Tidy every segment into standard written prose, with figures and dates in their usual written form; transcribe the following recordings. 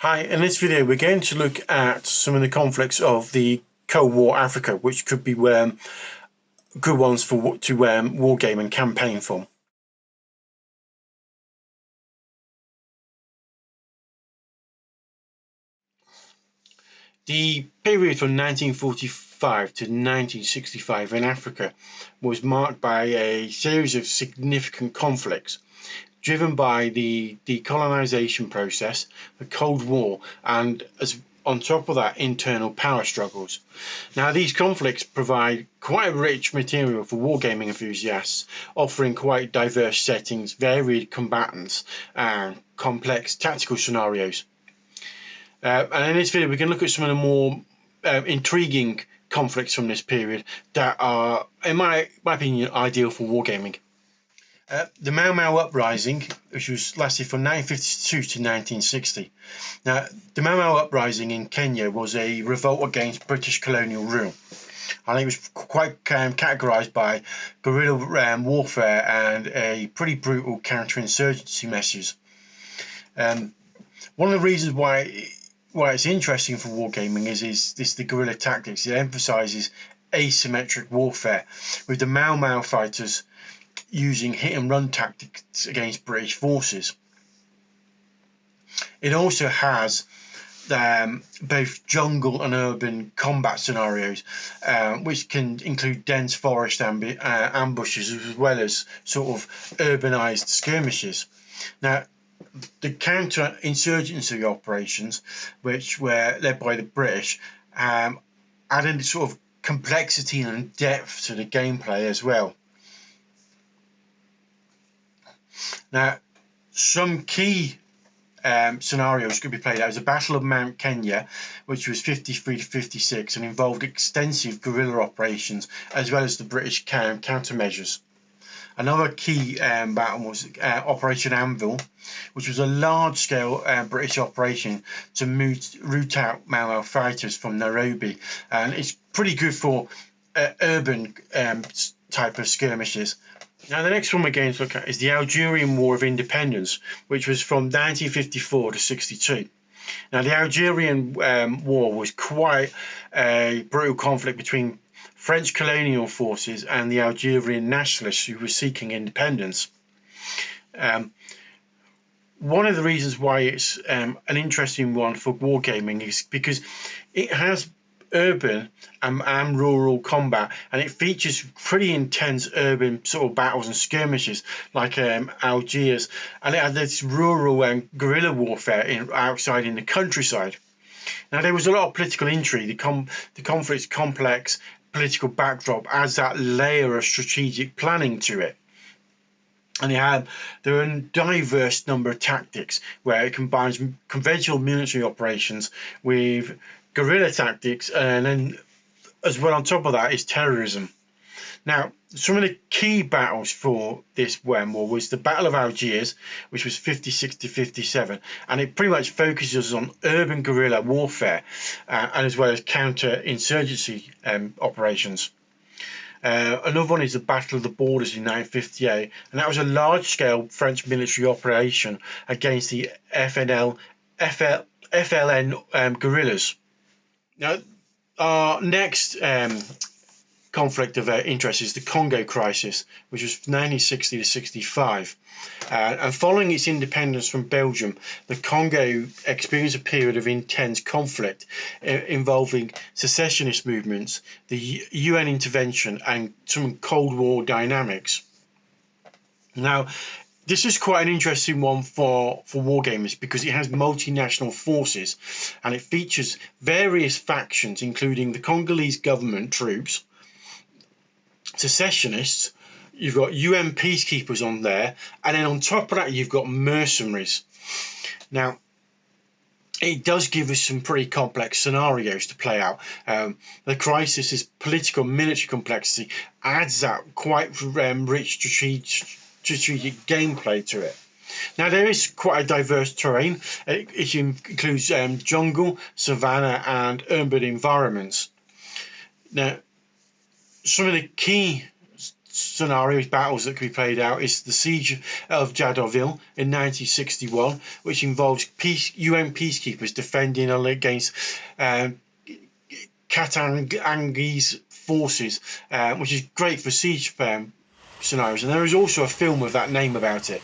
Hi, in this video we're going to look at some of the conflicts of the Cold War Africa, which could be good ones for to wargame and campaign for. The period from 1945 to 1965 in Africa was marked by a series of significant conflicts driven by the decolonization process, the Cold War, and on top of that, internal power struggles. Now, these conflicts provide quite rich material for wargaming enthusiasts, offering quite diverse settings, varied combatants, and complex tactical scenarios. And in this video, we can look at some of the more intriguing conflicts from this period that are, in my opinion, ideal for wargaming. The Mau Uprising, which lasted from 1952 to 1960. Now, the Mau Uprising in Kenya was a revolt against British colonial rule. I think it was quite categorized by guerrilla warfare and a pretty brutal counterinsurgency measures. One of the reasons why it's interesting for wargaming is the guerrilla tactics. It emphasizes asymmetric warfare, with the Mau fighters using hit and run tactics against British forces. It also has both jungle and urban combat scenarios, which can include dense forest ambushes as well as sort of urbanized skirmishes. Now, the counter-insurgency operations, which were led by the British, added sort of complexity and depth to the gameplay as well. Now, some key scenarios could be played out as the Battle of Mount Kenya, which was 53 to 56 and involved extensive guerrilla operations as well as the British countermeasures. Another key battle was Operation Anvil, which was a large-scale British operation to root out Mau fighters from Nairobi, and it's pretty good for urban type of skirmishes. Now, the next one we're going to look at is the Algerian War of Independence, which was from 1954 to 62. Now, the Algerian War was quite a brutal conflict between French colonial forces and the Algerian nationalists who were seeking independence. One of the reasons why it's an interesting one for wargaming is because it has urban and rural combat, and it features pretty intense urban sort of battles and skirmishes like Algiers, and it had this rural and guerrilla warfare outside in the countryside. Now, there was a lot of political intrigue. The conflict's complex political backdrop adds that layer of strategic planning to it. And there are a diverse number of tactics where it combines conventional military operations with guerrilla tactics, and then as well on top of that is terrorism. Now, some of the key battles for this war was the Battle of Algiers, which was 56 to 57, and it pretty much focuses on urban guerrilla warfare and as well as counter-insurgency operations. Another one is the Battle of the Borders in 1958, and that was a large-scale French military operation against the FLN guerrillas. Now, our next conflict of interest is the Congo Crisis, which was 1960 to 65. And following its independence from Belgium, the Congo experienced a period of intense conflict involving secessionist movements, the UN intervention, and some Cold War dynamics. Now, this is quite an interesting one for wargamers because it has multinational forces, and it features various factions, including the Congolese government troops, secessionists, you've got UN peacekeepers on there, and then on top of that you've got mercenaries. Now, it does give us some pretty complex scenarios to play out. The Crisis's political military complexity adds that quite rich strategic gameplay to it. Now, there is quite a diverse terrain. It includes jungle, savanna, and urban environments. Now, some of the key scenarios, battles that could be played out is the Siege of Jadotville in 1961, which involves UN peacekeepers defending against Katangi's forces, which is great for siege scenarios. And there is also a film of that name about it.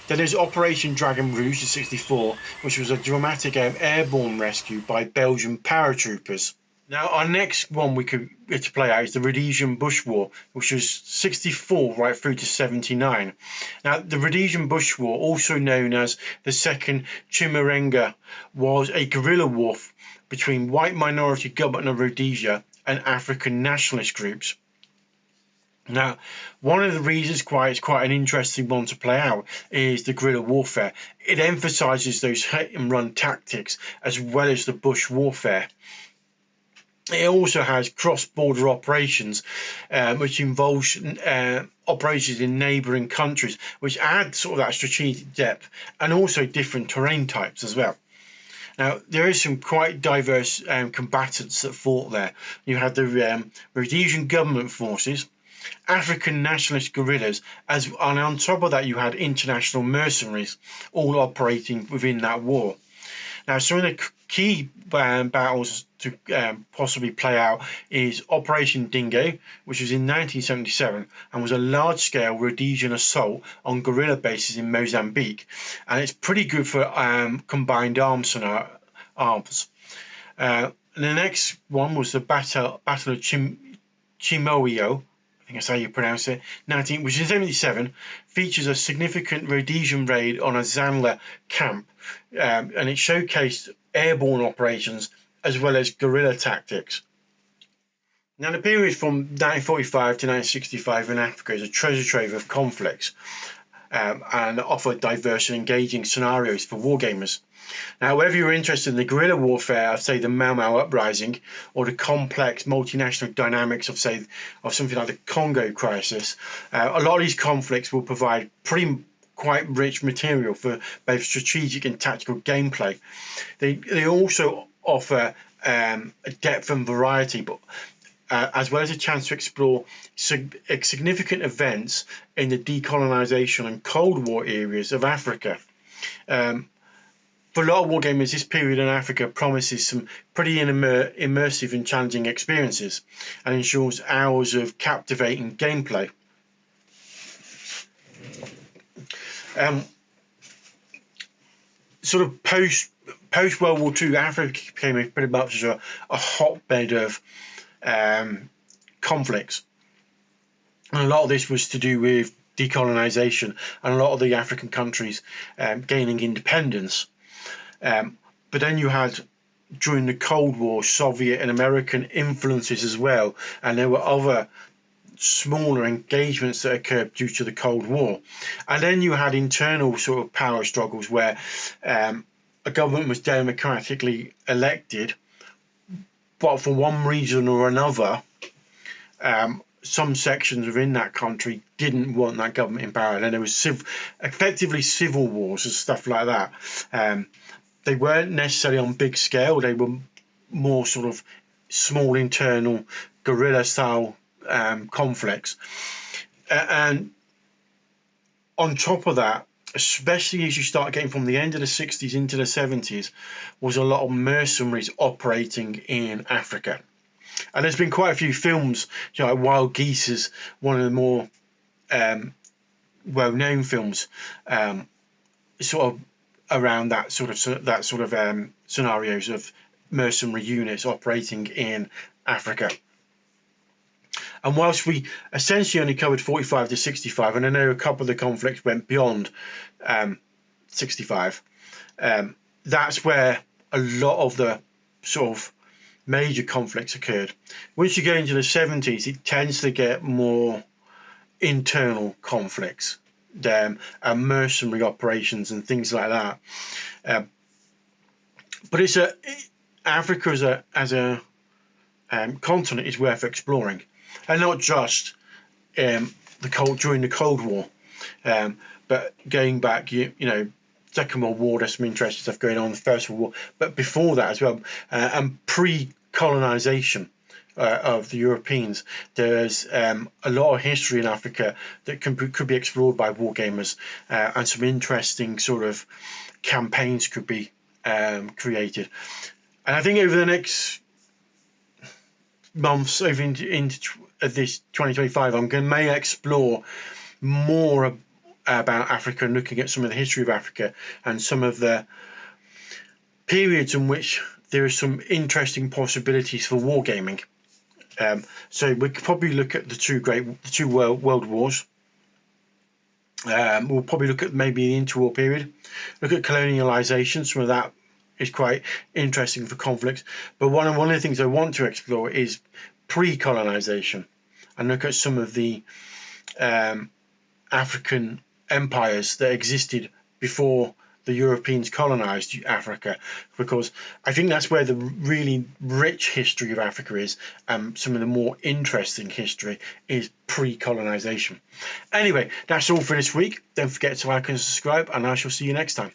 Then there's Operation Dragon Rouge in 64, which was a dramatic airborne rescue by Belgian paratroopers. Now, our next one we could get to play out is the Rhodesian Bush War, which was 64 right through to 79. Now, the Rhodesian Bush War, also known as the Second Chimurenga, was a guerrilla war between white minority government of Rhodesia and African nationalist groups. Now, one of the reasons why it's quite an interesting one to play out is the guerrilla warfare. It emphasises those hit and run tactics as well as the bush warfare. It also has cross-border operations, which involves operations in neighbouring countries, which add sort of that strategic depth, and also different terrain types as well. Now, there is some quite diverse combatants that fought there. You had the Rhodesian government forces, African nationalist guerrillas, and on top of that you had international mercenaries all operating within that war. Now, some of the key battles to possibly play out is Operation Dingo, which was in 1977 and was a large-scale Rhodesian assault on guerrilla bases in Mozambique, and it's pretty good for combined arms. And the next one was the Battle of Chimoio, I think that's how you pronounce it, which in 1977 features a significant Rhodesian raid on a Zanla camp, and it showcased airborne operations as well as guerrilla tactics. Now, the period from 1945 to 1965 in Africa is a treasure trove of conflicts and offered diverse and engaging scenarios for wargamers. Now, whether you're interested in the guerrilla warfare of, say, the Mau Uprising, or the complex multinational dynamics of, say, something like the Congo Crisis, a lot of these conflicts will provide quite rich material for both strategic and tactical gameplay. They also offer a depth and variety, but as well as a chance to explore significant events in the decolonization and Cold War areas of Africa. For a lot of wargamers, this period in Africa promises some pretty immersive and challenging experiences and ensures hours of captivating gameplay. Sort of post World War II, Africa became pretty much a hotbed of conflicts, and a lot of this was to do with decolonization and a lot of the African countries gaining independence. But then you had, during the Cold War, Soviet and American influences as well, and there were other smaller engagements that occurred due to the Cold War. And then you had internal sort of power struggles where a government was democratically elected, but for one reason or another, some sections within that country didn't want that government in power, and there was effectively civil wars and stuff like that. They weren't necessarily on big scale, they were more sort of small internal guerrilla style conflicts. And on top of that, especially as you start getting from the end of the 60s into the 70s, was a lot of mercenaries operating in Africa. And there's been quite a few films, like Wild Geese is one of the more well-known films, sort of around that sort of scenarios of mercenary units operating in Africa. And whilst we essentially only covered 45 to 65, and I know a couple of the conflicts went beyond 65, that's where a lot of the sort of major conflicts occurred. Once you get into the 70s, it tends to get more internal conflicts, and mercenary operations and things like that. But Africa as a continent is worth exploring, and not just during the Cold War, but going back, Second World War, there's some interesting stuff going on in the First World War, but before that as well, and pre-colonization, of the Europeans. There's a lot of history in Africa that could be explored by wargamers, and some interesting sort of campaigns could be created. And I think over the next months, over into this 2025, may explore more about Africa and looking at some of the history of Africa and some of the periods in which there are some interesting possibilities for wargaming. So we could probably look at the two world wars. We'll probably look at maybe the interwar period, look at colonialization. Some of that is quite interesting for conflicts. But one of the things I want to explore is pre-colonization and look at some of the African empires that existed before the Europeans colonized Africa, because I think that's where the really rich history of Africa is, and some of the more interesting history is pre-colonization. Anyway, that's all for this week. Don't forget to like and subscribe, and I shall see you next time.